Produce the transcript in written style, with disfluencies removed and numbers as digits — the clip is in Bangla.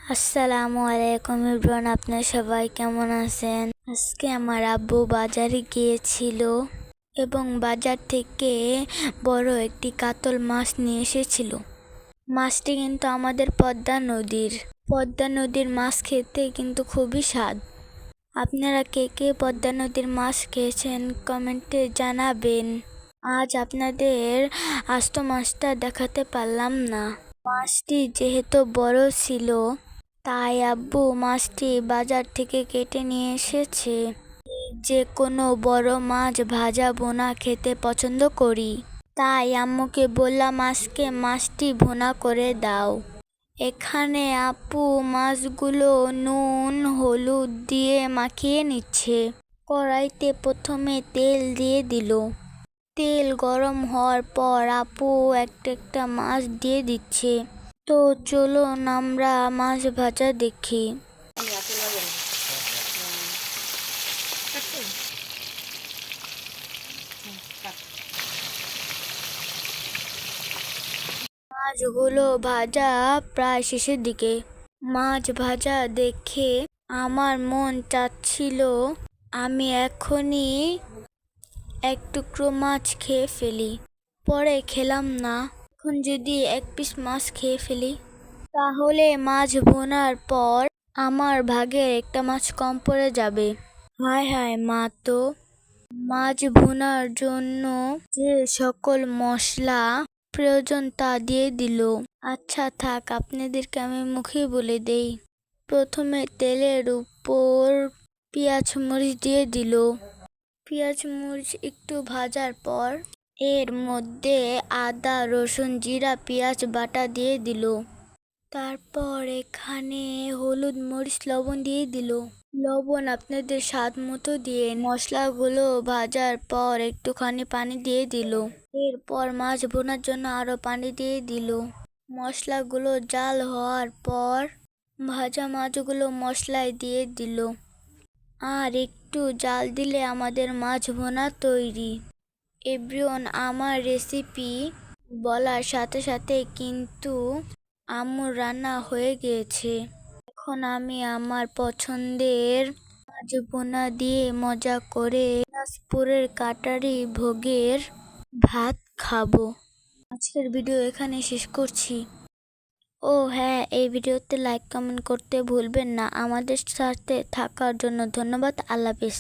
আসসালামু আলাইকুম ইব্রান, আপনার সবাই কেমন আছেন? আজকে আমার আব্বু বাজারে গিয়েছিল এবং বাজার থেকে বড় একটি কাতল মাছ নিয়ে এসেছিল। মাছটি কিন্তু আমাদের পদ্মা নদীর মাছ খেতে কিন্তু খুবই স্বাদ। আপনারা কে কে পদ্মা নদীর মাছ খেয়েছেন কমেন্টে জানাবেন। আজ আপনাদের আস্ত মাছটা দেখাতে পারলাম না। মাছটি যেহেতু বড় ছিল তাই আব্বু মাছটি বাজার থেকে কেটে নিয়ে এসেছে। যে কোনো বড় মাছ ভাজা ভুনা খেতে পছন্দ করি, তাই আম্মুকে বললাম আজকে মাছটি ভুনা করে দাও। এখানে আপু মাছগুলো নুন হলুদ দিয়ে মাখিয়ে নিচ্ছে। কড়াইতে প্রথমে তেল দিয়ে দিল। তেল গরম হওয়ার পর আপু একটা একটা মাছ দিয়ে দিচ্ছে। তো চলুন আমরা মাছ ভাজা দেখি। মাছগুলো ভাজা প্রায় শেষের দিকে। মাছ ভাজা দেখে আমার মন চাচ্ছিল আমি এখনই এক টুকরো মাছ খেয়ে ফেলি। পরে খেলাম না। এখন যদি এক পিস মাছ খেয়ে ফেলি তাহলে মাছ ভোনার পর আমার ভাগের একটা মাছ কম পড়ে যাবে। হায় হায়, মা তো মাছ ভুনার জন্য যে সকল মশলা প্রয়োজন তা দিয়ে দিল। আচ্ছা থাক, আপনাদেরকে আমি মুখে বলে দেই। প্রথমে তেলের উপর পেঁয়াজ মরিচ দিয়ে দিল। পেঁয়াজ মরিচ একটু ভাজার পর এর মধ্যে আদা রসুন জিরা পেঁয়াজ বাটা দিয়ে দিল। তারপর এখানে হলুদ মরিচ লবণ দিয়ে দিল। লবণ আপনাদের স্বাদ মতো দিয়ে মশলাগুলো ভাজার পর একটুখানি পানি দিয়ে দিল। এরপর মাছ ভুনার জন্য আরো পানি দিয়ে দিল। মশলাগুলো জাল হওয়ার পর ভাজা মাছগুলো মশলায় দিয়ে দিল। আর একটু জাল দিলে আমাদের মাছ ভুনা তৈরি। এভরিওয়ান, আমার রেসিপি বলার সাথে সাথে কিন্তু আম্মুর রান্না হয়ে গিয়েছে। এখন আমি আমার পছন্দের মাছ ভুনা দিয়ে মজা করে দিনাজপুরের কাটারি ভোগের ভাত খাবো। আজকের ভিডিও এখানে শেষ করছি। ও হ্যাঁ, এই ভিডিওতে লাইক কমেন্ট করতে ভুলবেন না। আমাদের সাথে থাকার জন্য ধন্যবাদ। আল্লাহ হাফেজ।